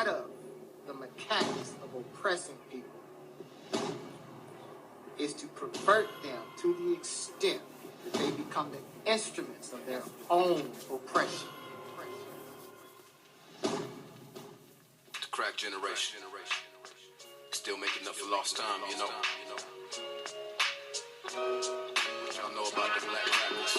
part of the mechanics of oppressing people is to pervert them to the extent that they become the instruments of their own oppression. The crack generation. Still making up for lost time, you know. What y'all know about the black rappers?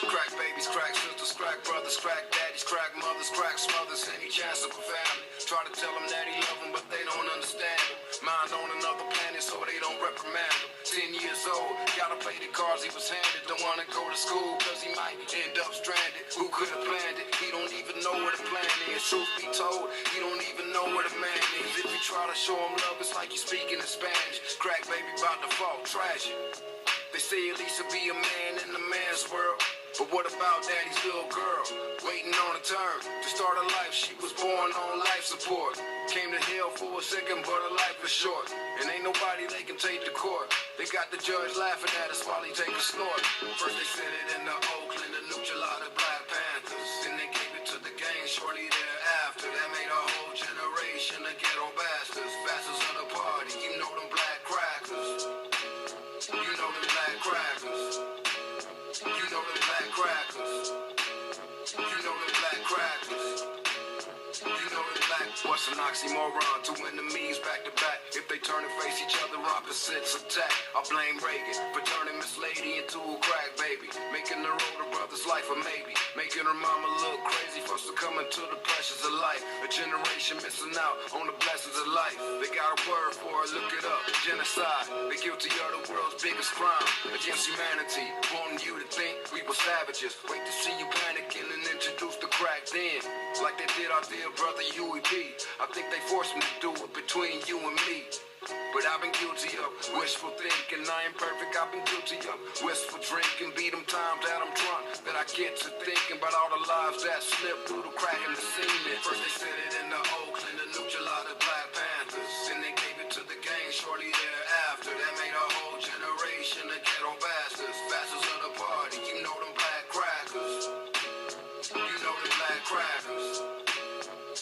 Crack babies, crack sisters, crack brothers, crack daddies, crack mothers, crack smothers, any chance of a family. Try to tell them that he love them, but they don't understand him. Mind on another planet, so they don't reprimand him. 10 years old, gotta play the cards he was handed. Don't wanna go to school, cause he might end up stranded. Who could have planned it? He don't even know where the plan is. Truth be told, he don't even know where the man is. If you try to show him love, it's like you speaking in Spanish. Crack baby by default, tragic. They say at least to be a man in the man's world. But what about daddy's little girl? Waiting on a turn to start a life. She was born on life support. Came to hell for a second, but her life was short. And ain't nobody they can take to court. They got the judge laughing at us while he take a snort. First they sent it into Oakland to neutralize the Black Panthers. Then they gave it to the gang shortly thereafter. That made a whole generation of ghetto bastards. Bastards of the party, you know them black crackers. You know them black crackers. You know them black crackers. You know them black crackers. You know them black. What's an oxymoron? Two enemies back to back. If they turn and face each other, opposites attack. I blame Reagan for turning Miss Lady into a crack baby, making her older brother's life a maybe, making her mama look crazy for succumbing to the pressures of life. A generation missing out on the blessings of life. They got a word for it, look it up. Genocide. They're guilty of the world's biggest crime against humanity, wanting you to think we were savages. Wait to see you panicking and introduce the crack then, like they did our dear brother Huey P. I think they forced me to do it between you and me. But I've been guilty of wishful thinking. I ain't perfect, I've been guilty of wistful drinking. Be them times that I'm drunk, that I get to thinking about all the lives that slip through the crack in the scene. First they sent it into Oakland to neutralize the Black Panthers. Then they gave it to the gang shortly thereafter. That made a whole generation of ghetto bastards. Bastards of the party, you know them black crackers. You know them black crackers.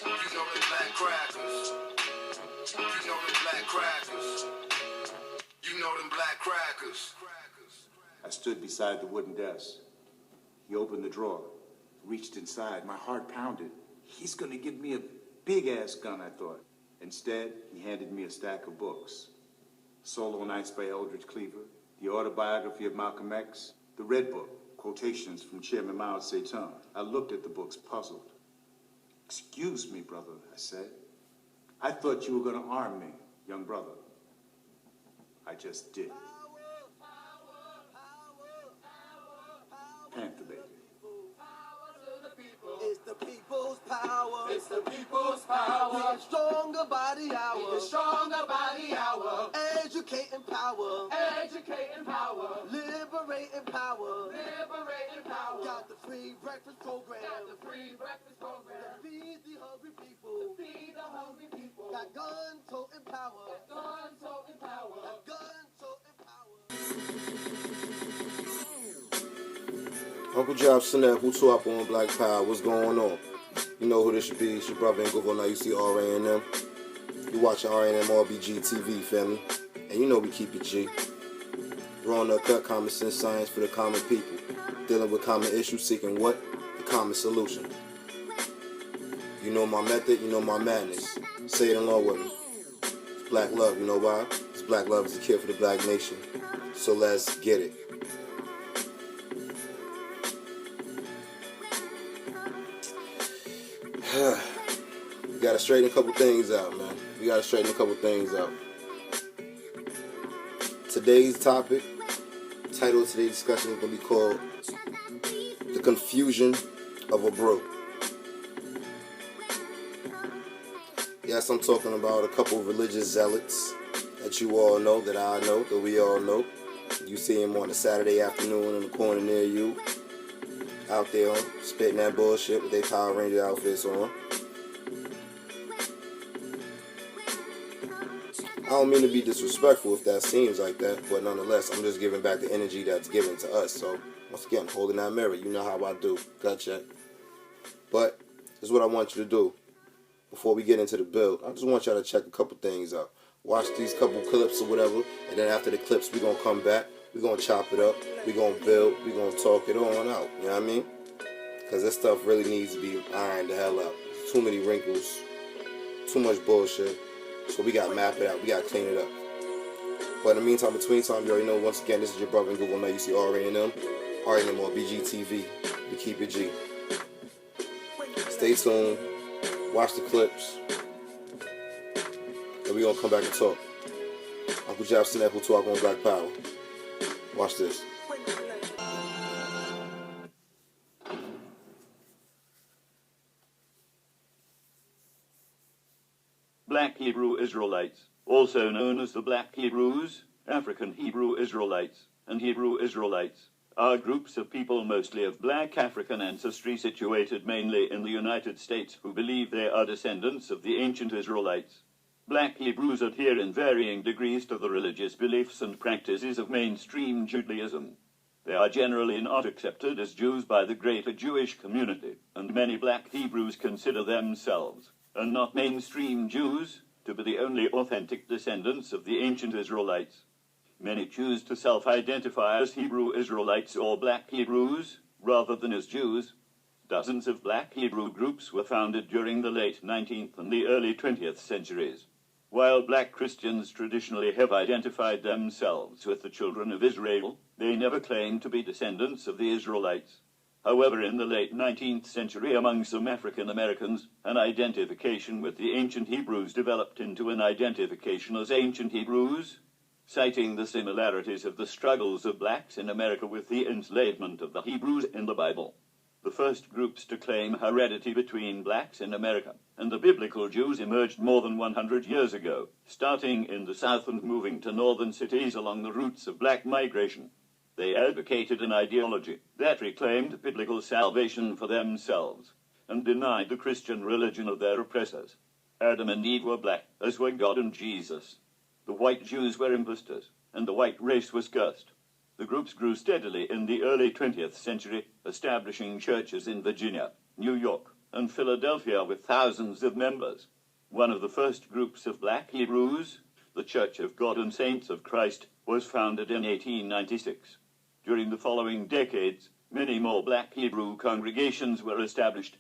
You know them black crackers. You know them black crackers. You know them black crackers. I stood beside the wooden desk. He opened the drawer, reached inside. My heart pounded. He's gonna give me a big-ass gun, I thought. Instead, he handed me a stack of books. Solo Nights by Eldridge Cleaver, the autobiography of Malcolm X, the Red Book, quotations from Chairman Mao Zedong. I looked at the books, puzzled. "Excuse me, brother," I said. "I thought you were going to arm me, young brother." I just did. Panther baby. It's the people's power. It's the people's power. Get stronger by the hour. Get stronger by the hour. Educating power. Educating power. Liberating power. Liberating power. Got the free breakfast program. Got the free breakfast program. To feed the hungry people. To feed the hungry people. Got gun-toting power. Got gun-toting power. Got gun-toting power. Uncle Job Snap, who tore up on Black Power? What's going on? You know who this should be. It's your brother Ingovo. Now you see RA&M. You watching RA&M RBG TV, family. And you know we keep it G. We're on the cut, common sense science for the common people. Dealing with common issues, seeking what? The common solution. You know my method, you know my madness. Say it along with me. It's black love, you know why? It's black love is a cure for the black nation. So let's get it. We gotta straighten a couple things out, man. We gotta straighten a couple things out. Today's topic, title of today's discussion is gonna be called The Confusion of Ah Brew. Yes, I'm talking about a couple of religious zealots that you all know, that I know, that we all know. You see them on a Saturday afternoon in the corner near you, out there spitting that bullshit with their Power Ranger outfits on. don't mean to be disrespectful if that seems like that, but nonetheless, I'm just giving back the energy that's given to us. So, once again, holding that mirror, you know how I do. Gut check. But, this is what I want you to do. Before we get into the build, I just want y'all to check a couple things out. Watch these couple clips or whatever, and then after the clips, we're going to come back. We're going to chop it up. We're going to build. We're going to talk it on out. You know what I mean? Because this stuff really needs to be ironed the hell out. Too many wrinkles. Too much bullshit. So we got to map it out. We got to clean it up. But in the meantime, between time, you already know, once again, this is your brother in Google. Now you see R&M on BGTV. We keep it G. Stay tuned. Watch the clips. And we're going to come back and talk. Uncle Jab Snap who talk on Black Power. Watch this. Black Hebrew Israelites, also known as the Black Hebrews, African Hebrew Israelites, and Hebrew Israelites, are groups of people mostly of black African ancestry situated mainly in the United States who believe they are descendants of the ancient Israelites. Black Hebrews adhere in varying degrees to the religious beliefs and practices of mainstream Judaism. They are generally not accepted as Jews by the greater Jewish community, and many black Hebrews consider themselves, and not mainstream Jews, to be the only authentic descendants of the ancient Israelites. Many choose to self-identify as Hebrew Israelites or Black Hebrews, rather than as Jews. Dozens of Black Hebrew groups were founded during the late 19th and the early 20th centuries. While black Christians traditionally have identified themselves with the children of Israel, they never claimed to be descendants of the Israelites. However, in the late 19th century, among some African Americans, an identification with the ancient Hebrews developed into an identification as ancient Hebrews, citing the similarities of the struggles of blacks in America with the enslavement of the Hebrews in the Bible. The first groups to claim heredity between blacks in America and the biblical Jews emerged more than 100 years ago, starting in the South and moving to northern cities along the routes of black migration. They advocated an ideology that reclaimed biblical salvation for themselves and denied the Christian religion of their oppressors. Adam and Eve were black, as were God and Jesus. The white Jews were impostors, and the white race was cursed. The groups grew steadily in the early 20th century, establishing churches in Virginia, New York, and Philadelphia with thousands of members. One of the first groups of black Hebrews, the Church of God and Saints of Christ, was founded in 1896. During the following decades, many more black Hebrew congregations were established.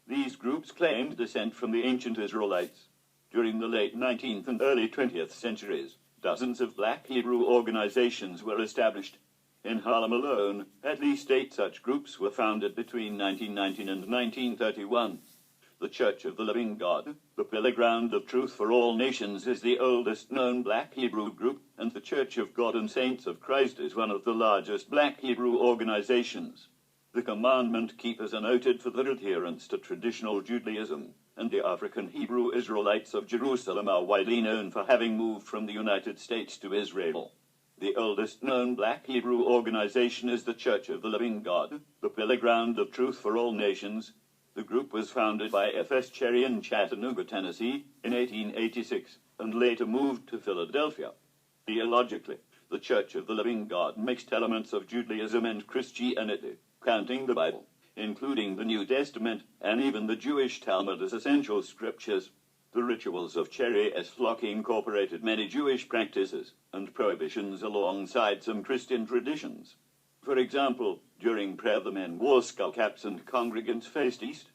These groups claimed descent from the ancient Israelites. During the late 19th and early 20th centuries, dozens of black Hebrew organizations were established. In Harlem alone, at least 8 such groups were founded between 1919 and 1931. The Church of the Living God, the pillar ground of truth for all nations, is the oldest known black Hebrew group, and the Church of God and Saints of Christ is one of the largest black Hebrew organizations. The commandment keepers are noted for their adherence to traditional Judaism, and the African Hebrew Israelites of Jerusalem are widely known for having moved from the United States to Israel. The oldest known black Hebrew organization is the Church of the Living God, the pillar ground of truth for all nations. The group was founded by F.S. Cherry in Chattanooga, Tennessee, in 1886, and later moved to Philadelphia. Theologically, the Church of the Living God mixed elements of Judaism and Christianity, counting the Bible, including the New Testament, and even the Jewish Talmud as essential scriptures. The rituals of Cherry S. Flock incorporated many Jewish practices and prohibitions alongside some Christian traditions. For example, during prayer the men wore skullcaps and congregants faced east.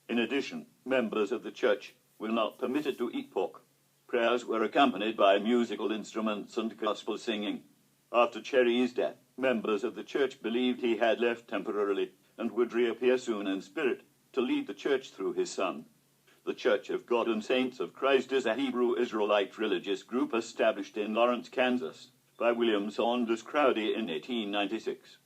In addition, members of the church were not permitted to eat pork. Prayers were accompanied by musical instruments and gospel singing. After Cherry's death, members of the church believed he had left temporarily and would reappear soon in spirit to lead the church through his son. The Church of God and Saints of Christ is a Hebrew Israelite religious group established in Lawrence, Kansas, by William Saunders Crowdy in 1896.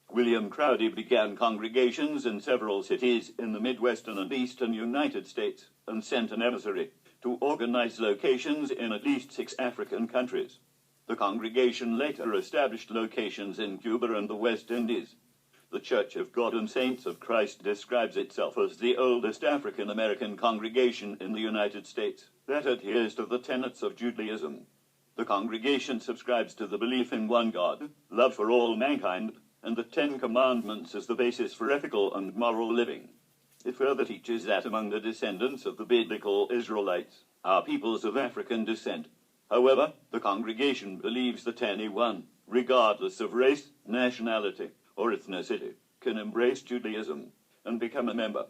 William Crowdy began congregations in several cities in the Midwestern and Eastern United States and sent an emissary to organize locations in at least 6 African countries. The congregation later established locations in Cuba and the West Indies. The Church of God and Saints of Christ describes itself as the oldest African-American congregation in the United States that adheres to the tenets of Judaism. The congregation subscribes to the belief in one God, love for all mankind, and the 10 Commandments as the basis for ethical and moral living. It further teaches that among the descendants of the biblical Israelites are peoples of African descent. However, the congregation believes that anyone, regardless of race, nationality, or ethnicity, can embrace Judaism and become a member.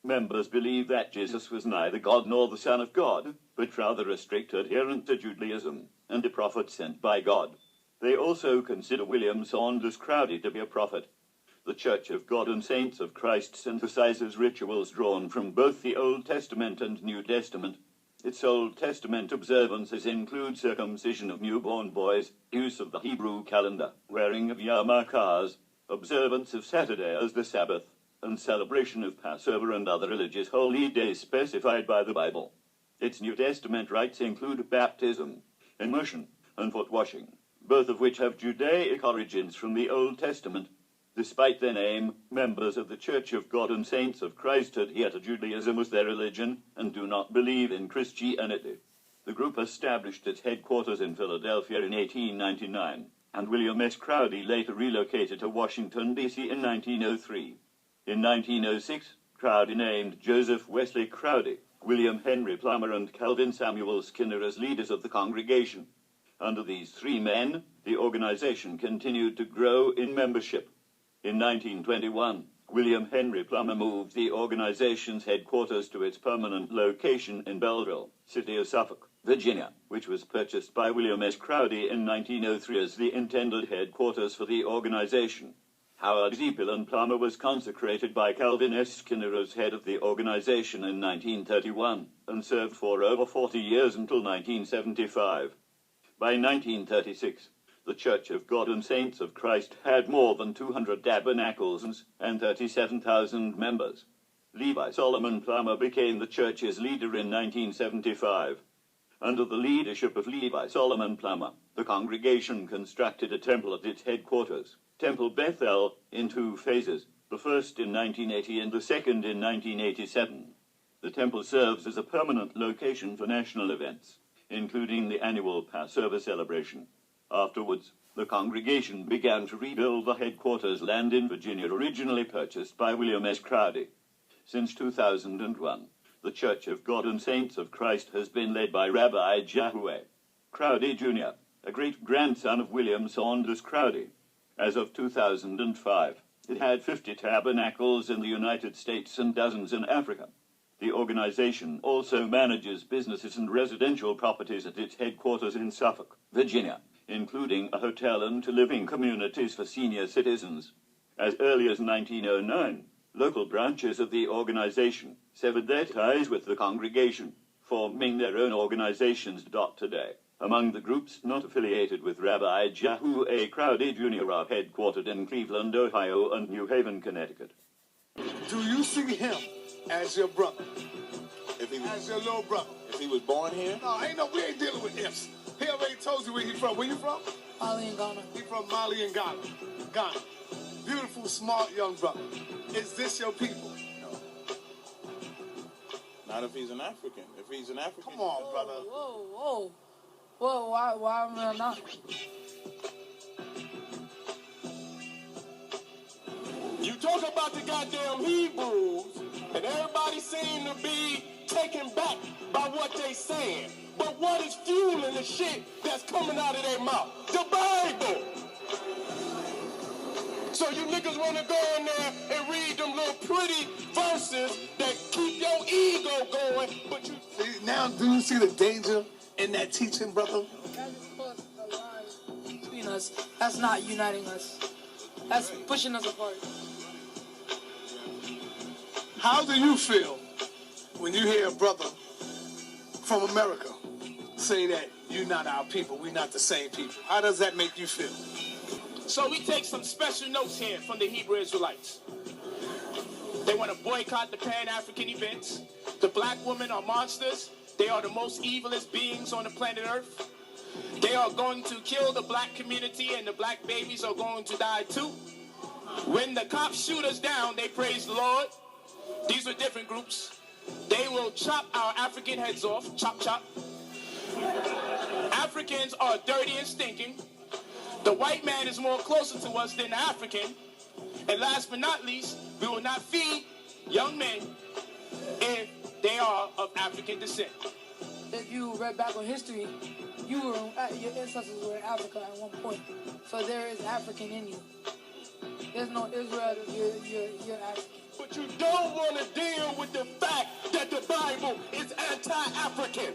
Members believe that Jesus was neither God nor the Son of God, but rather a strict adherent to Judaism and a prophet sent by God. They also consider William Saunders Crowdy to be a prophet. The Church of God and Saints of Christ synthesizes rituals drawn from both the Old Testament and New Testament. Its Old Testament observances include circumcision of newborn boys, use of the Hebrew calendar, wearing of yarmulkes, observance of Saturday as the Sabbath, and celebration of Passover and other religious holy days specified by the Bible. Its New Testament rites include baptism, immersion, and foot washing, both of which have Judaic origins from the Old Testament. Despite their name, members of the Church of God and Saints of Christ adhere to Judaism as their religion and do not believe in Christianity. The group established its headquarters in Philadelphia in 1899, and William S. Crowdy later relocated to Washington, D.C. in 1903. In 1906, Crowdy named Joseph Wesley Crowdy, William Henry Plummer, and Calvin Samuel Skinner as leaders of the congregation. Under these 3 men, the organization continued to grow in membership. In 1921, William Henry Plummer moved the organization's headquarters to its permanent location in Belleville, city of Suffolk, Virginia, which was purchased by William S. Crowdy in 1903 as the intended headquarters for the organization. Howard Zepelin Plummer was consecrated by Calvin S. Skinner as head of the organization in 1931 and served for over 40 years until 1975. By 1936, the Church of God and Saints of Christ had more than 200 tabernacles and 37,000 members. Levi Solomon Plummer became the church's leader in 1975. Under the leadership of Levi Solomon Plummer, the congregation constructed a temple at its headquarters, Temple Bethel, in 2 phases, the first in 1980 and the second in 1987. The temple serves as a permanent location for national events, including the annual Passover celebration. Afterwards, the congregation began to rebuild the headquarters land in Virginia originally purchased by William S. Crowdy. Since 2001, the Church of God and Saints of Christ has been led by Rabbi Jahue Crowdy Jr., a great-grandson of William Saunders Crowdy. As of 2005, it had 50 tabernacles in the United States and dozens in Africa. The organization also manages businesses and residential properties at its headquarters in Suffolk, Virginia, including a hotel and living communities for senior citizens. As early as 1909, local branches of the organization severed their ties with the congregation, forming their own organizations. Today, among the groups not affiliated with Rabbi Jahue Crowdy Jr. are headquartered in Cleveland, Ohio, and New Haven, Connecticut. Do you see him as your brother? If he was, As your little brother? if he was born here, No, we ain't dealing with ifs. He already told you where he from. Where you from? Mali and Ghana. He from Mali and Ghana. Ghana. Beautiful, smart young brother. Is this your people? not if he's an African. If he's an African, Come on, brother. Whoa. Why am I not? You talk about the goddamn Hebrews, and everybody seem to be taken back by what they saying. But what is fueling the shit that's coming out of their mouth? The Bible. So you niggas want to go in there and read them little pretty verses that keep your ego going, but you... See, now, do you see the danger in that teaching, brother? That just puts a line between us. That's not uniting us. That's pushing us apart. How do you feel when you hear a brother from America say that you're not our people, we're not the same people? How does that make you feel? So we take some special notes here from the Hebrew Israelites. They want to boycott the Pan-African events. The black women are monsters. They are the most evilest beings on the planet Earth. They are going to kill the black community, and the black babies are going to die too. When the cops shoot us down, they praise the Lord. These are different groups. They will chop our African heads off. Chop, chop. African Africans are dirty and stinking. The white man is more closer to us than the African. And last but not least, we will not feed young men if they are of African descent. If you read back on history, your ancestors were in Africa at one point. So there is African in you. There's no Israel, you're African. But you don't want to deal with the fact that the Bible is anti-African.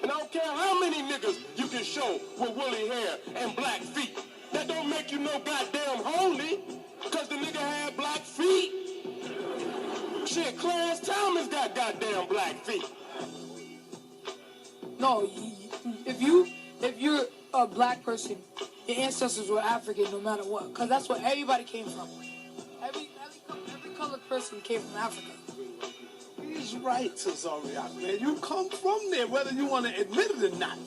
And I don't care how many niggas you can show with woolly hair and black feet. That don't make you no goddamn holy, because the nigga had black feet. Shit, Clarence Thomas got goddamn black feet. No, if you're a black person, your ancestors were African no matter what, because that's where everybody came from. Every colored person came from Africa. He's right, Cesario, man. You come from there, whether you want to admit it or not.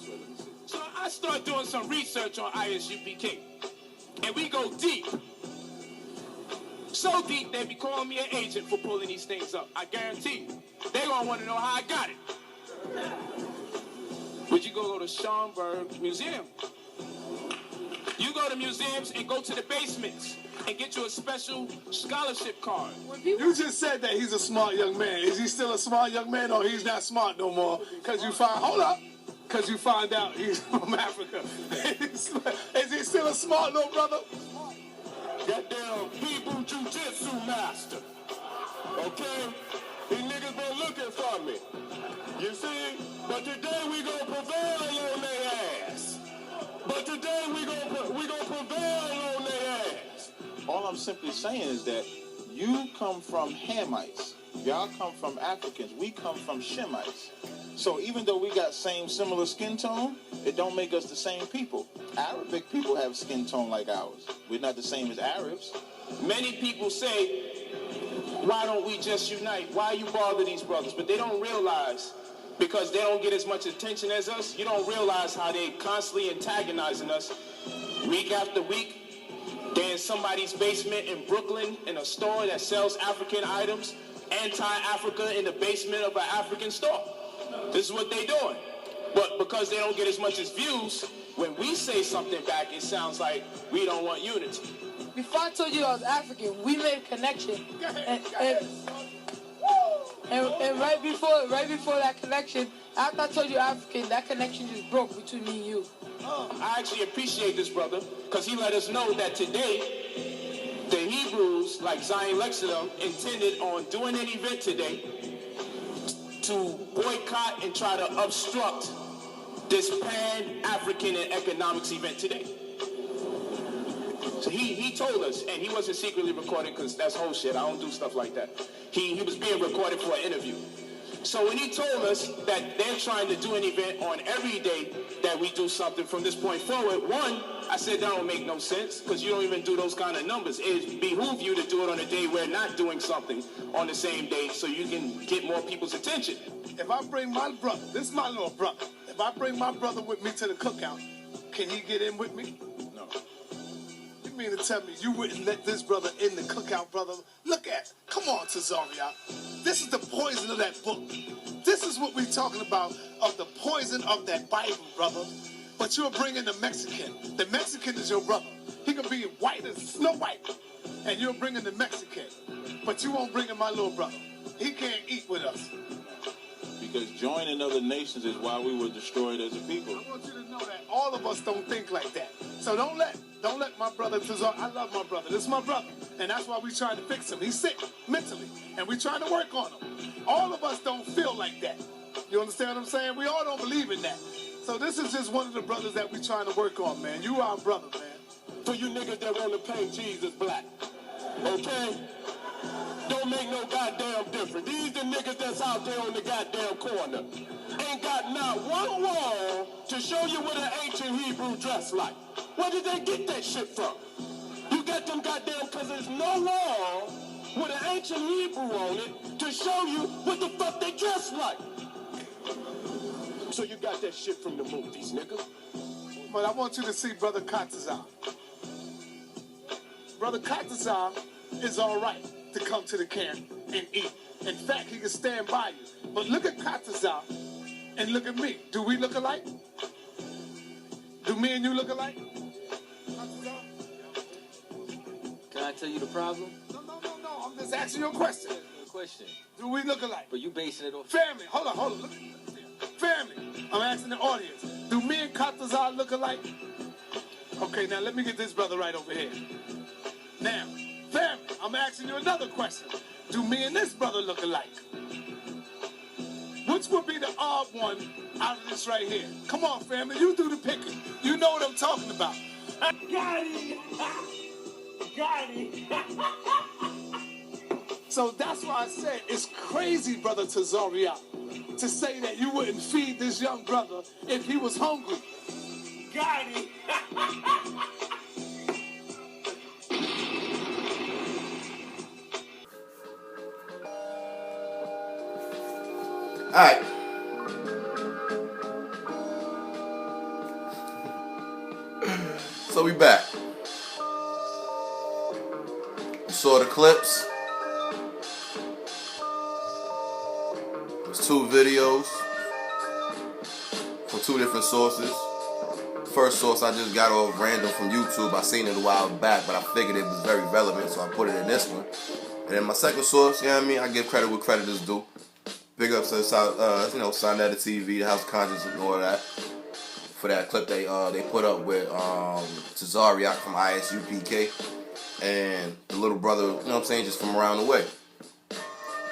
So I start doing some research on ISUPK, and we go deep. So deep they be calling me an agent for pulling these things up. I guarantee you, they gonna want to know how I got it. Would you go to Schomburg Museum? You go to museums and go to the basements and get you a special scholarship card. You just said that he's a smart young man. Is he still a smart young man, or he's not smart no more? Because you find out he's from Africa. Is he still a smart little brother? Goddamn Hebrew Jiu-Jitsu master. Okay? These niggas been looking for me. You see? But today we gonna prevail on their ass. But today we gonna prevail on their ass. All I'm simply saying is that you come from Hamites. Y'all come from Africans. We come from Shemites. So even though we got similar skin tone, it don't make us the same people. Arabic people have skin tone like ours. We're not the same as Arabs. Many people say, why don't we just unite? Why you bother these brothers? But they don't realize, because they don't get as much attention as us, you don't realize how they constantly antagonizing us week after week. They're in somebody's basement in Brooklyn in a store that sells African items, anti-Africa in the basement of an African store. This is what they're doing. But because they don't get as much as views, when we say something back, it sounds like we don't want unity. Before I told you I was African, we made a connection. And right before that connection, after I told you African, that connection just broke between me and you. I actually appreciate this brother, because he let us know that today, the Hebrews, like Zion Lexington, intended on doing an event today to boycott and try to obstruct this Pan-African and economics event today. So he told us, and he wasn't secretly recording, because that's whole shit. I don't do stuff like that. He was being recorded for an interview. So when he told us that they're trying to do an event on every day that we do something from this point forward, one, I said that don't make no sense, because you don't even do those kind of numbers. It behooves you to do it on a day we're not doing something on the same day, so you can get more people's attention. If I bring my brother, this is my little brother, if I bring my brother with me to the cookout, can he get in with me? No. You mean to tell me you wouldn't let this brother in the cookout, brother? Look at it. Come on, Cesario. This is the poison of that book. This is what we're talking about, of the poison of that Bible, brother. But you're bringing the Mexican. The Mexican is your brother. He can be white as Snow White. And you're bringing the Mexican. But you won't bring in my little brother. He can't eat with us. Because joining other nations is why we were destroyed as a people. I want you to know that all of us don't think like that. So don't let my brother Cesario. I love my brother. This is my brother. And that's why we're trying to fix him. He's sick mentally. And we're trying to work on him. All of us don't feel like that. You understand what I'm saying? We all don't believe in that. So this is just one of the brothers that we're trying to work on, man. You are our brother, man. For you niggas that want to paint Jesus black. Okay? Don't make no goddamn difference. These the niggas that's out there on the goddamn corner. Ain't got not one wall to show you what an ancient Hebrew dress like. Where did they get that shit from? You got them goddamn, because there's no wall with an ancient Hebrew on it to show you what the fuck they dress like. So you got that shit from the movies, nigga. But I want you to see Brother Katazar. Brother Katazar is all right to come to the camp and eat. In fact, he can stand by you. But look at Katazar and look at me. Do we look alike? Do me and you look alike? Can I tell you the problem? No. I'm just asking you a question. Question. Do we look alike? But you basing it on Family, hold on. Look. Family, I'm asking the audience. Do me and Katazar look alike? Okay, now let me get this brother right over here. Now, family, I'm asking you another question. Do me and this brother look alike? Which would be the odd one out of this right here? Come on, family, you do the picking. You know what I'm talking about. Got it! Got it! So that's why I said it's crazy, Brother Tazaria, to say that you wouldn't feed this young brother if he was hungry. Got it! Alright. So we back. You saw the clips. There's 2 videos from 2 different sources. First source I just got off random from YouTube. I seen it a while back, but I figured it was very relevant, so I put it in this one. And then my second source, you know what I mean? I give credit where credit is due. Big ups to Sonetta TV, the House of Conscience, and all that. For that clip they put up with Tazariak from ISUPK and the little brother, you know what I'm saying, just from around the way.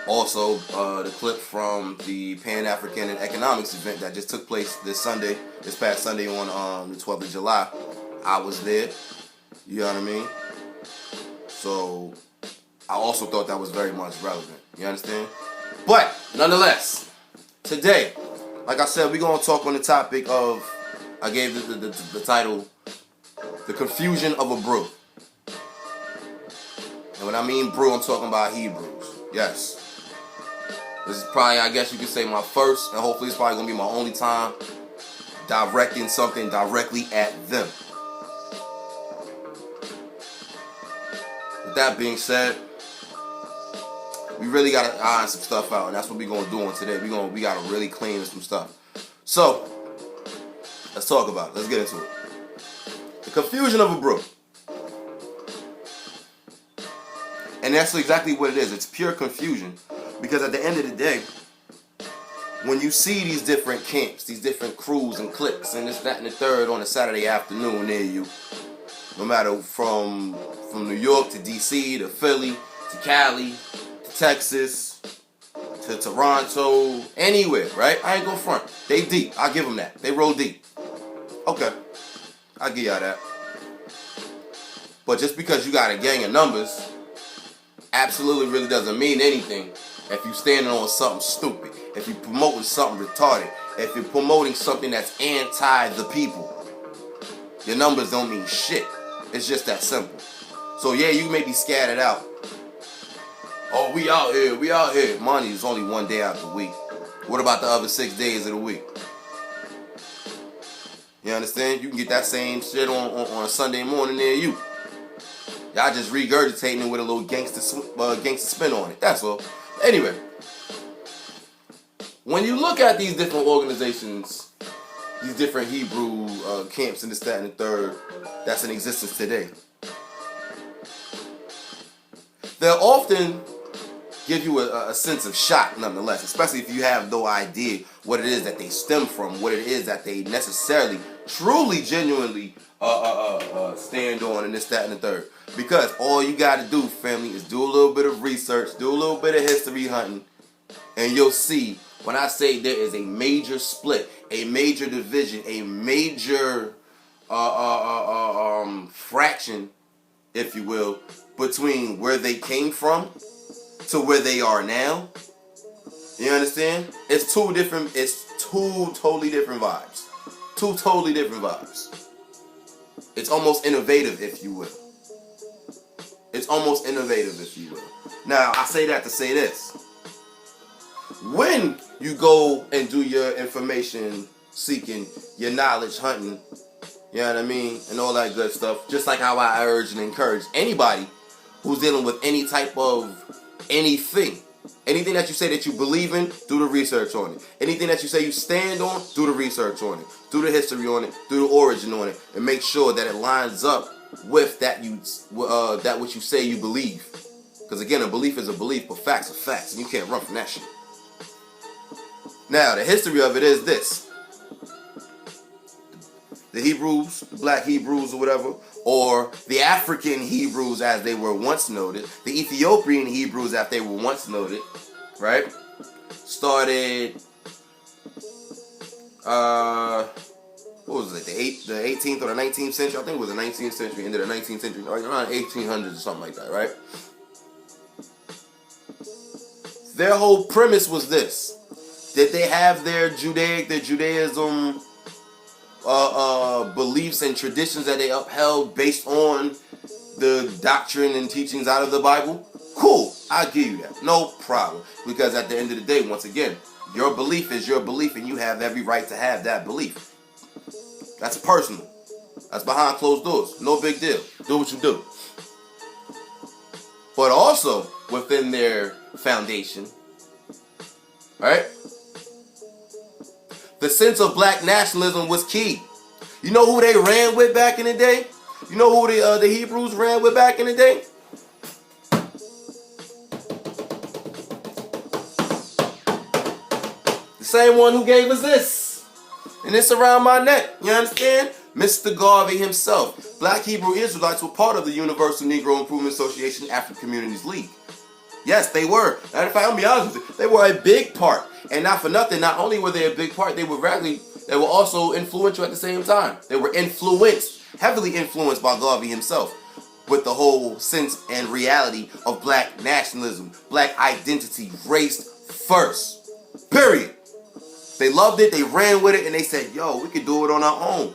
Also, the clip from the Pan-African and Economics event that just took place this past Sunday on the 12th of July. I was there, you know what I mean? So, I also thought that was very much relevant, you understand? But, nonetheless, today, like I said, we're going to talk on the topic of, I gave the title, The Confusion of a Brew. And when I mean brew, I'm talking about Hebrews. Yes. This is probably, I guess you could say, my first, and hopefully it's probably going to be my only time directing something directly at them. With that being said, we really got to iron some stuff out, and that's what we're going to do on today. We got to really clean some stuff. So, let's talk about it. Let's get into it. The confusion of a brew. And that's exactly what it is. It's pure confusion. Because at the end of the day, when you see these different camps, these different crews and cliques, and this, that, and the third on a Saturday afternoon near you, no matter from New York to DC to Philly to Cali to Texas to Toronto, anywhere, right? I ain't gonna front. They deep. I'll give them that. They roll deep. Okay. I'll give y'all that. But just because you got a gang of numbers absolutely really doesn't mean anything if you standing on something stupid, if you promoting something retarded, if you're promoting something that's anti the people. Your numbers don't mean shit. It's just that simple. So yeah, you may be scattered out. Oh, we out here. Money is only one day out of the week. What about the other 6 days of the week? You understand? You can get that same shit on a Sunday morning near you. Y'all just regurgitating it with a little gangster spin on it. That's all. Anyway, when you look at these different organizations, these different Hebrew camps and this, that, and the third that's in existence today, they'll often give you a sense of shock nonetheless, especially if you have no idea what it is that they stem from, what it is that they necessarily, truly, genuinely stand on and this, that, and the third. Because all you got to do, family, is do a little bit of research, do a little bit of history hunting, and you'll see when I say there is a major split, a major division, a major fraction, if you will, between where they came from to where they are now. You understand? It's two totally different vibes. Two totally different vibes. It's almost innovative, if you will. It's almost innovative, if you will. Now, I say that to say this. When you go and do your information seeking, your knowledge hunting, you know what I mean, and all that good stuff, just like how I urge and encourage anybody who's dealing with any type of anything Anything that you say that you believe in, do the research on it. Anything that you say you stand on, do the research on it. Do the history on it. Do the origin on it, and make sure that it lines up with that what you say you believe. Because again, a belief is a belief, but facts are facts, and you can't run from that shit. Now, the history of it is this: the Hebrews, the black Hebrews or whatever, or the African Hebrews as they were once noted, the Ethiopian Hebrews as they were once noted, right? Started, what was it, the 18th or the 19th century? I think it was the 19th century, into the 19th century, around 1800s or something like that, right? Their whole premise was this: that they have their Judaism beliefs and traditions that they upheld based on the doctrine and teachings out of the Bible. Cool, I'll give you that. No problem. Because at the end of the day, once again, your belief is your belief, and you have every right to have that belief. That's personal. That's behind closed doors. No big deal. Do what you do. But also, within their foundation, right? The sense of black nationalism was key. You know who they ran with back in the day? You know who the Hebrews ran with back in the day? The same one who gave us this. And this around my neck. You understand? Mr. Garvey himself. Black Hebrew Israelites were part of the Universal Negro Improvement Association African Communities League. Yes, they were. Matter of fact, I'll be honest with you, they were a big part. And not for nothing, not only were they a big part, they were also influential at the same time. They were heavily influenced by Garvey himself, with the whole sense and reality of black nationalism, black identity, race first. Period. They loved it, they ran with it, and they said, yo, we could do it on our own.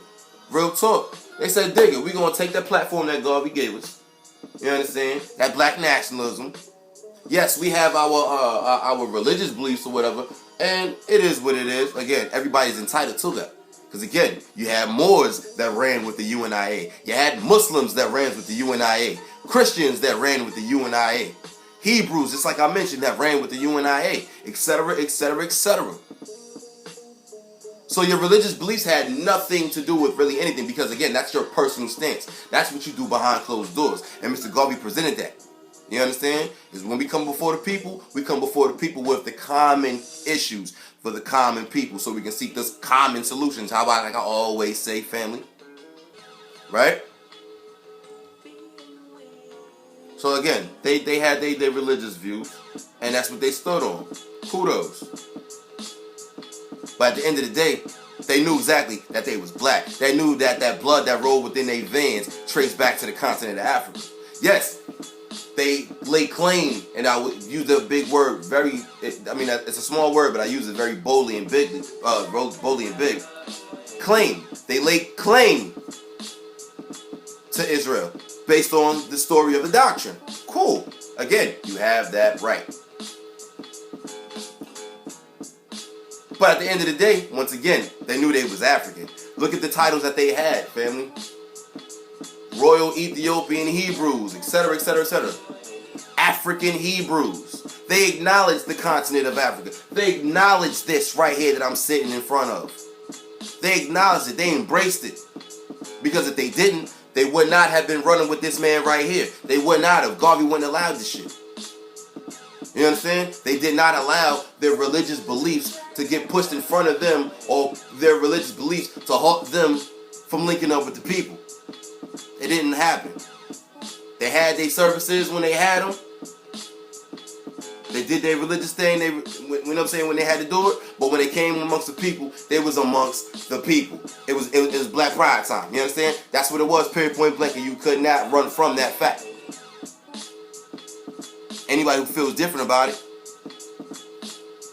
Real talk. They said, dig it, we're going to take that platform that Garvey gave us. You understand? That black nationalism. Yes, we have our religious beliefs or whatever, and it is what it is. Again, everybody's entitled to that. Because again, you had Moors that ran with the UNIA. You had Muslims that ran with the UNIA. Christians that ran with the UNIA. Hebrews, just like I mentioned, that ran with the UNIA, etc., etc., etc. So your religious beliefs had nothing to do with really anything, because again, that's your personal stance. That's what you do behind closed doors. And Mr. Garvey presented that. You understand? Because when we come before the people, we come before the people with the common issues for the common people, so we can seek those common solutions. How about, like I always say, family? Right? So again, they had their religious views, and that's what they stood on. Kudos. But at the end of the day, they knew exactly that they was black. They knew that that blood that rolled within their veins traced back to the continent of Africa. Yes, they lay claim, and I would use the big word it's a small word, but I use it very boldly and big. Claim. They lay claim to Israel based on the story of the doctrine. Cool. Again, you have that right. But at the end of the day, once again, they knew they was African. Look at the titles that they had, family. Royal Ethiopian Hebrews, etc., etc., etc. African Hebrews. They acknowledged the continent of Africa. They acknowledged this right here that I'm sitting in front of. They acknowledged it. They embraced it. Because if they didn't, they would not have been running with this man right here. They would not have. Garvey wouldn't allow this shit. You understand? They did not allow their religious beliefs to get pushed in front of them, or their religious beliefs to halt them from linking up with the people. It didn't happen. They had their services when they had them. They did their religious thing. When they had to do it. But when they came amongst the people, they was amongst the people. It was Black Pride time. You understand? That's what it was. Period, point blank. And you could not run from that fact. Anybody who feels different about it,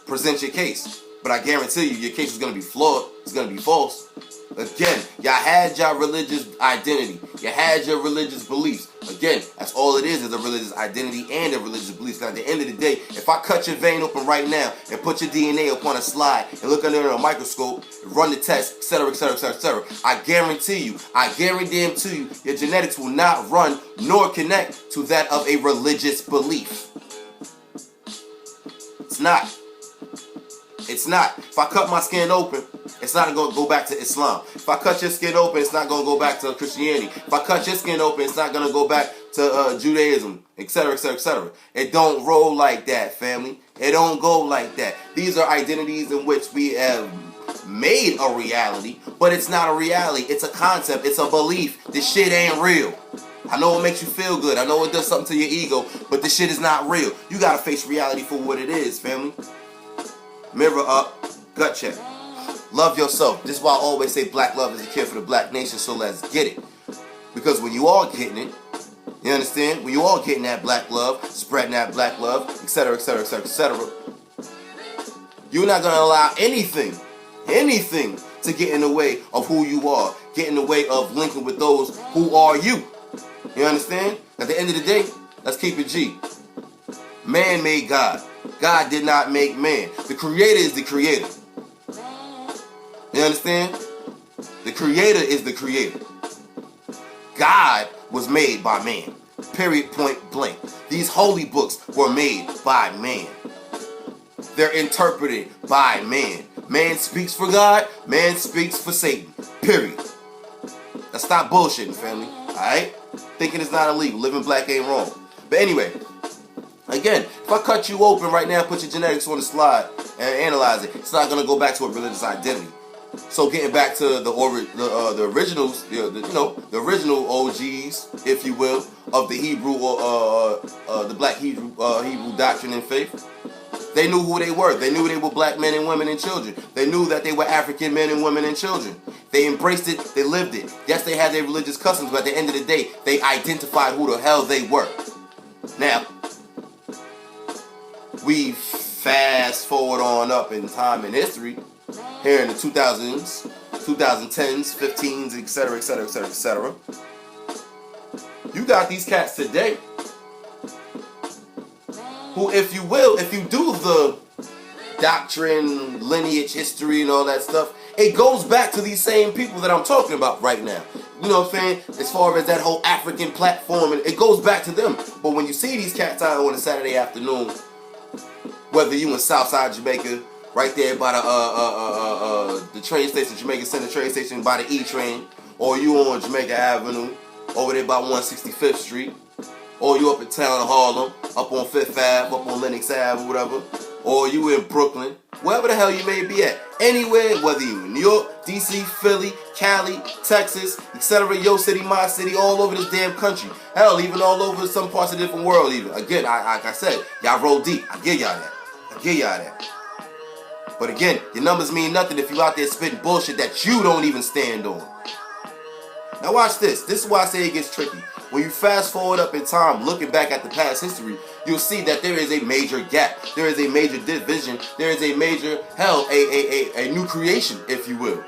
present your case. But I guarantee you, your case is going to be flawed. It's going to be false. Again, y'all had your religious identity. You had your religious beliefs. Again, that's all it is a religious identity and a religious beliefs. Now, at the end of the day, if I cut your vein open right now and put your DNA up on a slide and look under a microscope, run the test, etc., etc., etc., etc., I guarantee you, your genetics will not run nor connect to that of a religious belief. It's not. It's not. If I cut my skin open, it's not going to go back to Islam. If I cut your skin open, it's not going to go back to Christianity. If I cut your skin open, it's not going to go back to Judaism, etc., etc., etc. It don't roll like that, family. It don't go like that. These are identities in which we have made a reality, but it's not a reality. It's a concept. It's a belief. This shit ain't real. I know it makes you feel good. I know it does something to your ego, but this shit is not real. You got to face reality for what it is, family. Mirror up, gut check. Love yourself. This is why I always say black love is a cure for the black nation, so let's get it. Because when you all getting it, you understand? When you all getting that black love, spreading that black love, etc., etc., etc., etc., you're not going to allow anything to get in the way of who you are, get in the way of linking with those who are you. You understand? At the end of the day, let's keep it G. Man made God. God did not make man. The creator is the creator. You understand? The creator is the creator. God was made by man. Period, point blank. These holy books were made by man. They're interpreted by man. Man speaks for God. Man speaks for Satan. Period. Now stop bullshitting, family. Alright? Thinking it's not illegal. Living black ain't wrong. But anyway, again, if I cut you open right now, put your genetics on the slide and analyze it, it's not going to go back to a religious identity. So getting back to the originals, the original OGs, if you will, of the Hebrew or the Black Hebrew doctrine and faith, they knew who they were. They knew they were black men and women and children. They knew that they were African men and women and children. They embraced it. They lived it. Yes, they had their religious customs, but at the end of the day, they identified who the hell they were. Now, we fast forward on up in time and history, here in the 2000s, 2010s, 15s, etc., etc., etc., etc. You got these cats today who, if you will, if you do the doctrine, lineage, history, and all that stuff, it goes back to these same people that I'm talking about right now. You know what I'm saying? As far as that whole African platform, it goes back to them. But when you see these cats out on a Saturday afternoon, whether you in Southside Jamaica, right there by the train station, Jamaica Center train station, by the E train, or you on Jamaica Avenue, over there by 165th Street, or you up in town in Harlem, up on 5th Ave, up on Lenox Ave, or whatever, or you in Brooklyn, wherever the hell you may be at, anywhere, whether you in New York, DC, Philly, Cali, Texas, etc., your city, my city, all over this damn country, hell, even all over some parts of the different world, even. Again, like I said, y'all roll deep. I give y'all that. But again, your numbers mean nothing if you out there spitting bullshit that you don't even stand on. Now watch this. This is why I say it gets tricky. When you fast forward up in time, looking back at the past history, you'll see that there is a major gap. There is a major division. There is a major, a new creation, if you will,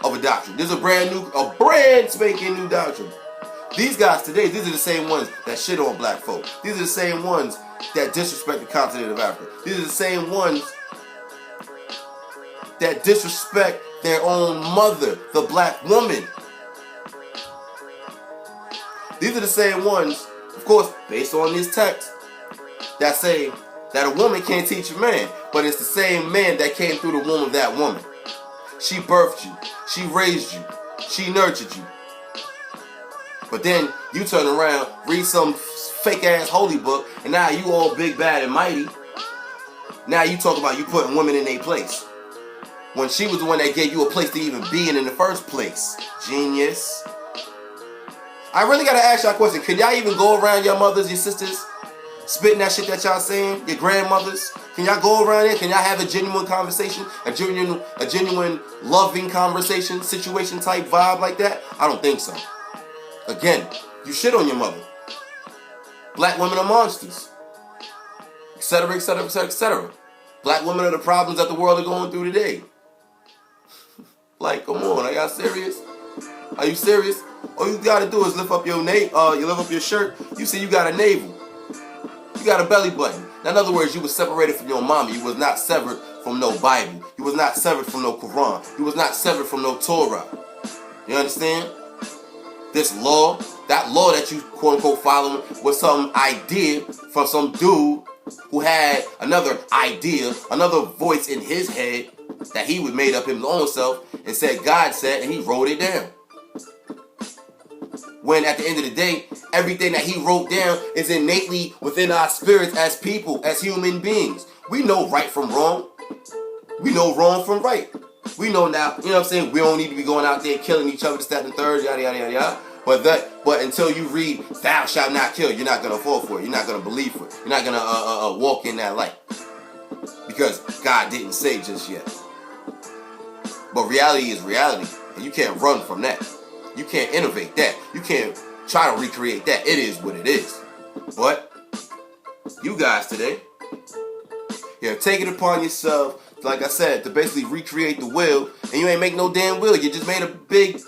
of a doctrine. There's a brand spanking new doctrine. These guys today, these are the same ones that shit on black folk. These are the same ones that disrespect the continent of Africa. These are the same ones that disrespect their own mother, the black woman. These are the same ones, of course, based on this text, that say that a woman can't teach a man, but it's the same man that came through the womb of that woman. She birthed you, she raised you, she nurtured you. But then you turn around, read some fake ass holy book, and now you all big, bad, and mighty. Now you talk about you putting women in their place, when she was the one that gave you a place to even be in the first place. Genius. I really gotta ask y'all a question. Can y'all even go around your mothers, your sisters, spitting that shit that y'all saying? Your grandmothers? Can y'all go around there? Can y'all have a genuine conversation? A genuine loving conversation, situation type vibe like that? I don't think so. Again, you shit on your mother. Black women are monsters. Etc., etc., etc., etc. Black women are the problems that the world are going through today. Like, come on, are y'all serious? Are you serious? All you gotta do is lift up your you lift up your shirt, you see you got a navel. You got a belly button. Now, in other words, you was separated from your mama. You was not severed from no Bible. You was not severed from no Quran. You was not severed from no Torah. You understand? This law, that law that you quote unquote following, was some idea from some dude who had another idea, another voice in his head that he would made up his own self and said God said, and he wrote it down. When at the end of the day, everything that he wrote down is innately within our spirits as people, as human beings. We know right from wrong. We know wrong from right. We know now, you know what I'm saying? We don't need to be going out there killing each other, this, that, and the third, yada, yada, yada, yada. But until you read, thou shalt not kill, you're not going to fall for it. You're not going to believe for it. You're not going to walk in that light. Because God didn't say just yet. But reality is reality. And you can't run from that. You can't innovate that. You can't try to recreate that. It is what it is. But you guys today, take it upon yourself, like I said, to basically recreate the wheel, and you ain't make no damn wheel. You just made a big,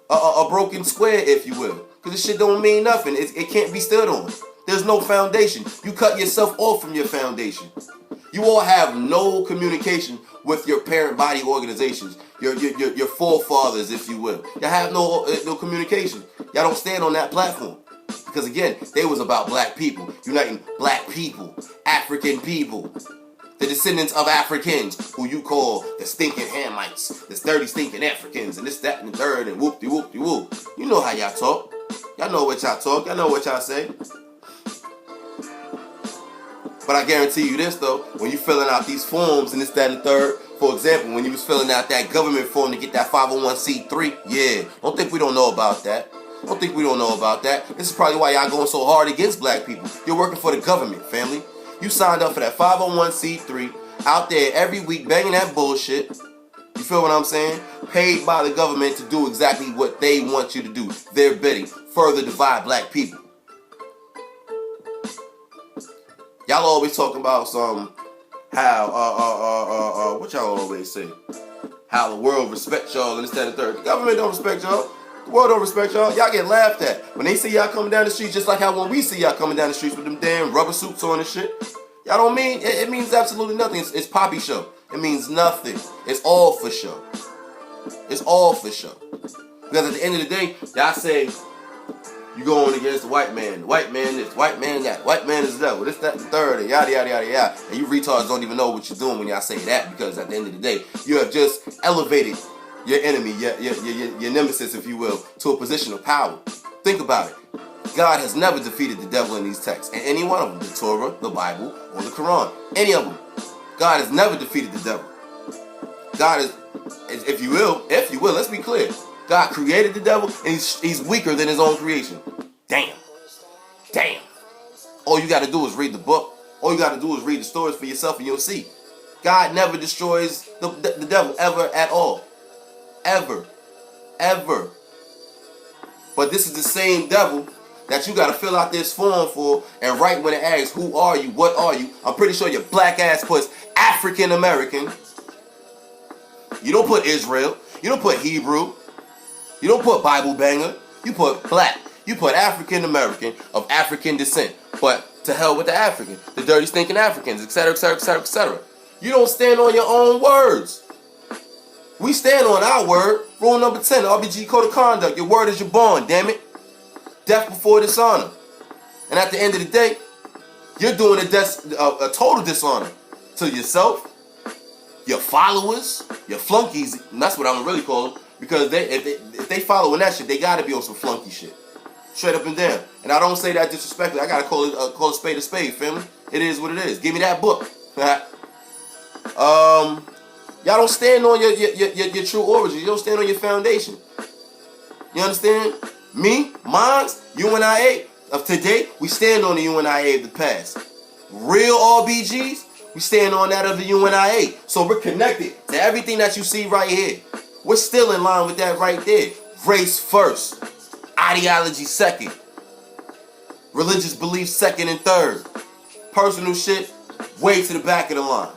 a broken square, if you will. Because this shit don't mean nothing. It can't be stood on. There's no foundation. You cut yourself off from your foundation. You all have no communication with your parent body organizations, your forefathers, if you will. You have no communication. Y'all don't stand on that platform. Because again, they was about black people, uniting black people, African people, the descendants of Africans, who you call the stinking Hamites, the dirty stinking Africans, and this, that, and the third, and whoop-de-whoop-de-whoop. You know how y'all talk. Y'all know what y'all talk. Y'all know what y'all say. But I guarantee you this, though, when you filling out these forms and this, that, and the third, for example, when you was filling out that government form to get that 501c3, yeah, don't think we don't know about that. Don't think we don't know about that. This is probably why y'all going so hard against black people. You're working for the government, family. You signed up for that 501c3, out there every week banging that bullshit. You feel what I'm saying? Paid by the government to do exactly what they want you to do. Their bidding. Further divide black people. Y'all always talking about how what y'all always say? How the world respects y'all and this, that, and the third. The government don't respect y'all. The world don't respect y'all. Y'all get laughed at. When they see y'all coming down the streets, just like how when we see y'all coming down the streets with them damn rubber suits on and shit. Y'all don't mean, it means absolutely nothing. It's poppy show. It means nothing. It's all for show. It's all for show. Because at the end of the day, y'all say, you going against the white man. The white man this, white man that. White man is the devil. This, that, and the third, and yada, yada, yada, yada. And you retards don't even know what you're doing when y'all say that, because at the end of the day, you have just elevated your enemy, your nemesis, if you will, to a position of power. Think about it. God has never defeated the devil in these texts. And any one of them, the Torah, the Bible, or the Quran. Any of them. God has never defeated the devil. God is, if you will, let's be clear. God created the devil, and he's weaker than his own creation. Damn. All you got to do is read the book. All you got to do is read the stories for yourself, and you'll see. God never destroys the devil ever at all. Ever. But this is the same devil that you got to fill out this form for and write when it asks, who are you? What are you? I'm pretty sure your black ass puts African American. You don't put Israel. You don't put Hebrew. You don't put Bible banger. You put black. You put African American of African descent. But to hell with the African. The dirty stinking Africans, etc., etc., etc., etc. You don't stand on your own words. We stand on our word. Rule number 10, RBG Code of Conduct. Your word is your bond, damn it. Death before dishonor. And at the end of the day, you're doing a total dishonor to yourself, your followers, your flunkies, and that's what I'm really call them. Because if they following that shit, they gotta be on some flunky shit. Straight up and down. And I don't say that disrespectfully. I gotta call a spade, family. It is what it is. Give me that book. Y'all don't stand on your true origin. You don't stand on your foundation. You understand? Me, mines, UNIA of today, we stand on the UNIA of the past. Real RBGs, we stand on that of the UNIA. So we're connected to everything that you see right here. We're still in line with that right there. Race first. Ideology second. Religious beliefs second and third. Personal shit way to the back of the line.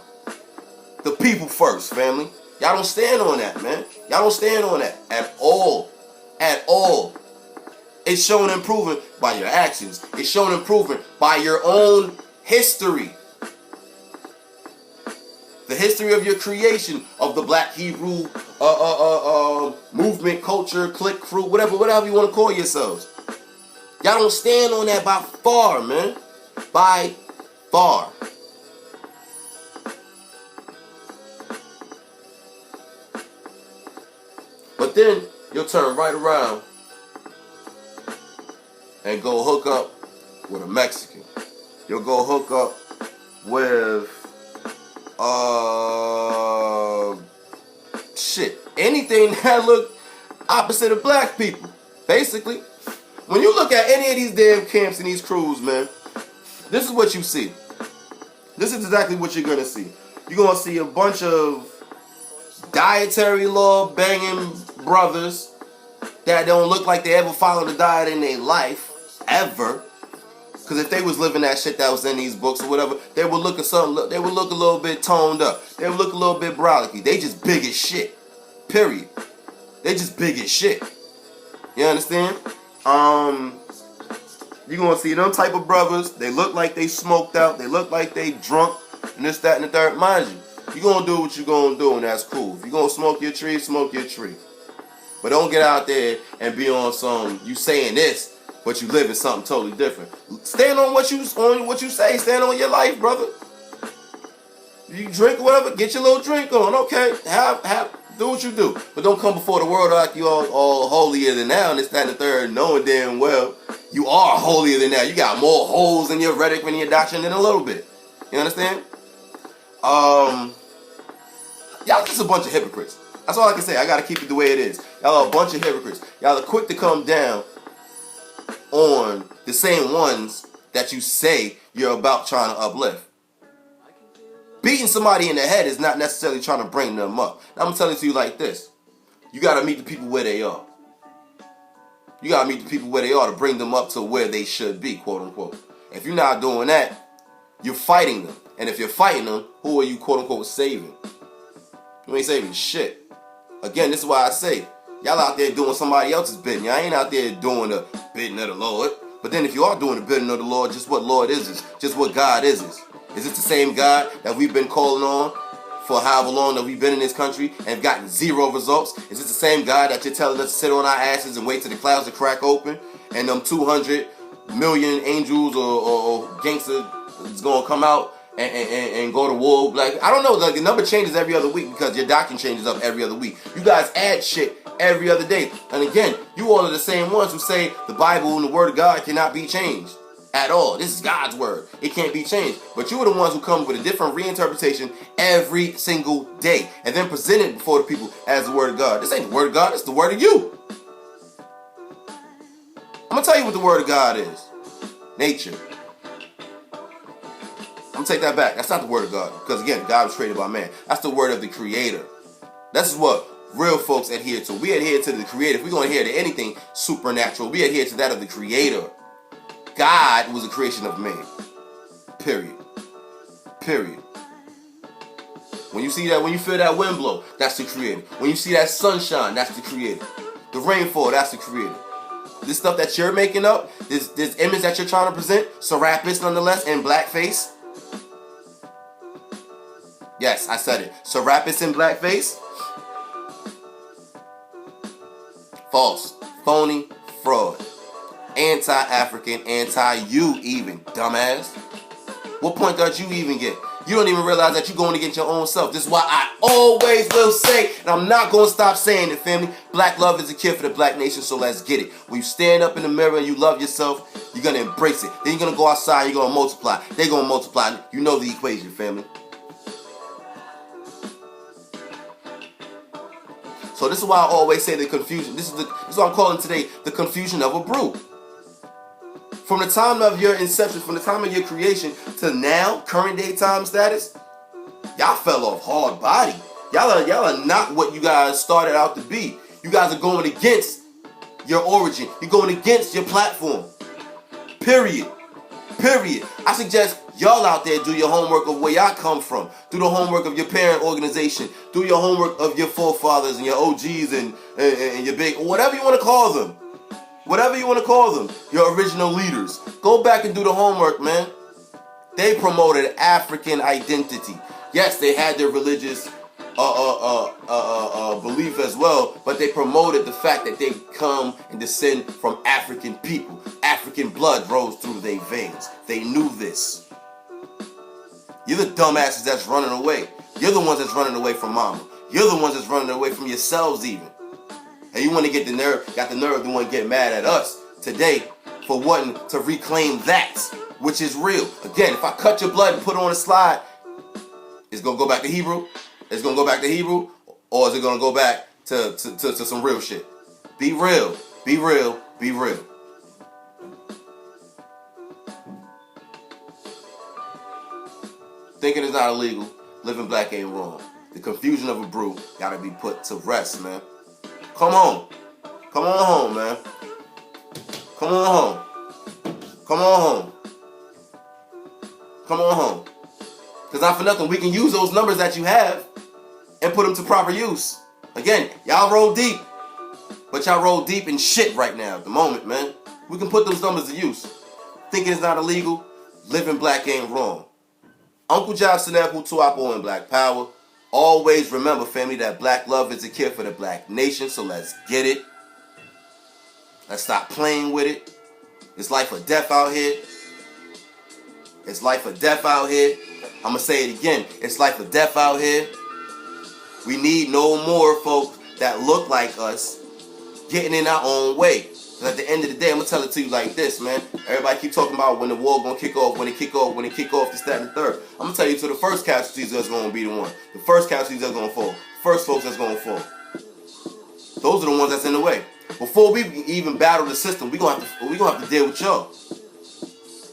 The people first, family. Y'all don't stand on that, man. Y'all don't stand on that at all. At all. It's shown improvement by your actions. It's shown improvement by your own history. The history of your creation of the Black Hebrew movement, culture, clique, crew, whatever you want to call yourselves. Y'all don't stand on that by far, man. By far. But then you'll turn right around and go hook up with a Mexican. You'll go hook up with anything that look opposite of black people. Basically, when you look at any of these damn camps and these crews, man, this is what you see. This is exactly what you're gonna see. You're gonna see a bunch of dietary law banging brothers that don't look like they ever followed a diet in their life, ever. Because if they was living that shit that was in these books or whatever, they would look at something. They would look a little bit toned up. They would look a little bit brolicky. They just big as shit. Period. They just big as shit. You understand? You're gonna see them type of brothers. They look like they smoked out. They look like they drunk, and this, that, and the third. Mind you, you're gonna do what you're gonna do, and that's cool. If you're gonna smoke your tree, smoke your tree. But don't get out there and be on some, you saying this, but you living something totally different. Stand on what you say. Stand on your life, brother. You drink or whatever, get your little drink on. Okay, do what you do. But don't come before the world like you all holier than thou, and this, that, and the third, knowing damn well you are holier than thou. You got more holes in your rhetoric and your doctrine than a little bit. You understand? Y'all just a bunch of hypocrites. That's all I can say. I gotta keep it the way it is. Y'all are a bunch of hypocrites. Y'all are quick to come down on the same ones that you say you're about trying to uplift. Beating somebody in the head is not necessarily trying to bring them up. Now, I'm telling it to you like this. You gotta meet the people where they are. You gotta meet the people where they are to bring them up to where they should be, quote unquote. If you're not doing that, you're fighting them. And if you're fighting them, who are you, quote unquote, saving? You ain't saving shit. Again, this is why I say, y'all out there doing somebody else's bidding. Y'all ain't out there doing the bidding of the Lord. But then if you are doing the bidding of the Lord, just what Lord is this? Just what God is this? Is it the same God that we've been calling on for however long that we've been in this country and have gotten zero results? Is it the same God that you're telling us to sit on our asses and wait till the clouds to crack open and them 200 million angels or gangsters is going to come out and go to war? Like, I don't know. Like, the number changes every other week because your doctrine changes up every other week. You guys add shit every other day. And again, you all are the same ones who say the Bible and the Word of God cannot be changed at all. This is God's Word. It can't be changed. But you are the ones who come with a different reinterpretation every single day and then present it before the people as the Word of God. This ain't the Word of God. It's the Word of you. I'm going to tell you what the Word of God is. Nature. I'm going to take that back. That's not the Word of God. Because again, God was created by man. That's the Word of the Creator. This is what real folks adhere to. We adhere to the Creator. If we're going to adhere to anything supernatural, we adhere to that of the Creator. God was a creation of man. Period. Period. When you see that, when you feel that wind blow, that's the Creator. When you see that sunshine, that's the Creator. The rainfall, that's the Creator. This stuff that you're making up, this image that you're trying to present, Serapis nonetheless, in blackface. Yes, I said it. Serapis in blackface. False. Phony. Fraud. Anti-African, anti-you even, dumbass. What point does you even get? You don't even realize that you're going against your own self. This is why I always will say, and I'm not going to stop saying it, family, black love is a cure for the black nation, so let's get it. When you stand up in the mirror and you love yourself, you're going to embrace it. Then you're going to go outside, you're going to multiply. They're going to multiply. You know the equation, family. So this is why I always say the confusion. This is what I'm calling today the confusion of a brew. From the time of your inception, from the time of your creation to now, current day time status, y'all fell off hard body. Y'all are not what you guys started out to be. You guys are going against your origin. You're going against your platform. Period. Period. I suggest y'all out there do your homework of where y'all come from. Do the homework of your parent organization. Do your homework of your forefathers and your OGs and your big, whatever you want to call them. Whatever you want to call them, your original leaders. Go back and do the homework, man. They promoted African identity. Yes, they had their religious belief as well, but they promoted the fact that they come and descend from African people. African blood rose through their veins. They knew this. You're the dumbasses that's running away. You're the ones that's running away from mama. You're the ones that's running away from yourselves even. And you want to got the nerve to want to get mad at us today for wanting to reclaim that, which is real. Again, if I cut your blood and put it on a slide, it's going to go back to Hebrew? It's going to go back to Hebrew? Or is it going to go back to some real shit? Be real. Be real. Be real. Thinking is not illegal. Living black ain't wrong. The confusion of a brew gotta be put to rest, man. Come on. Come on home, man. Come on home. Come on home. Come on home. Because not for nothing, we can use those numbers that you have and put them to proper use. Again, y'all roll deep. But y'all roll deep in shit right now at the moment, man. We can put those numbers to use. Thinking it's not illegal. Living black ain't wrong. Uncle Job Sineb Hutuapo and Black Power. Always remember, family, that black love is a cure for the black nation, so let's get it. Let's stop playing with it. It's life or death out here. It's life or death out here. I'm going to say it again. It's life or death out here. We need no more folks that look like us getting in our own way. Because at the end of the day, I'm going to tell it to you like this, man. Everybody keep talking about when the war going to kick off, when it kick off, this, that, and the third. I'm going to tell you to the first casualties that's going to be the one. The first casualties that's going to fall. First folks that's going to fall. Those are the ones that's in the way. Before we even battle the system, we're going to have to deal with y'all.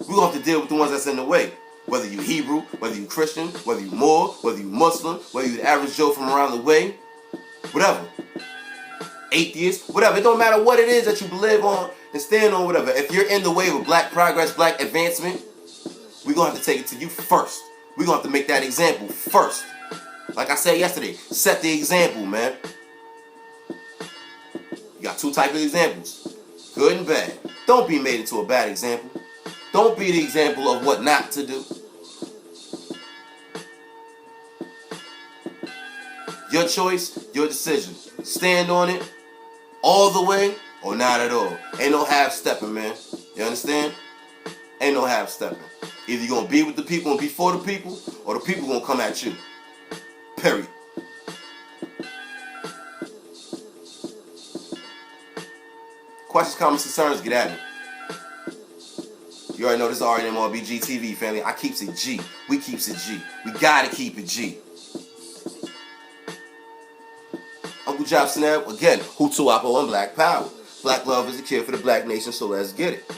We're going to have to deal with the ones that's in the way. Whether you Hebrew, whether you Christian, whether you Moor, whether you Muslim, whether you the average Joe from around the way, whatever. Atheist, whatever. It don't matter what it is that you believe on and stand on, whatever. If you're in the way of black progress, black advancement, we're going to have to take it to you first. We're going to have to make that example first. Like I said yesterday, set the example, man. You got two types of examples, good and bad. Don't be made into a bad example. Don't be the example of what not to do. Your choice, your decision. Stand on it all the way or not at all. Ain't no half-stepping, man. You understand? Ain't no half-stepping. Either you're going to be with the people and be for the people, or the people going to come at you. Period. Questions, comments, concerns, get at me. You already know this is RNMRBG TV, family. I keeps it G. We keeps it G. We gotta keep it G. Uncle Job Sineb, again, Hutuapo and Black Power. Black love is a cure for the black nation, so let's get it.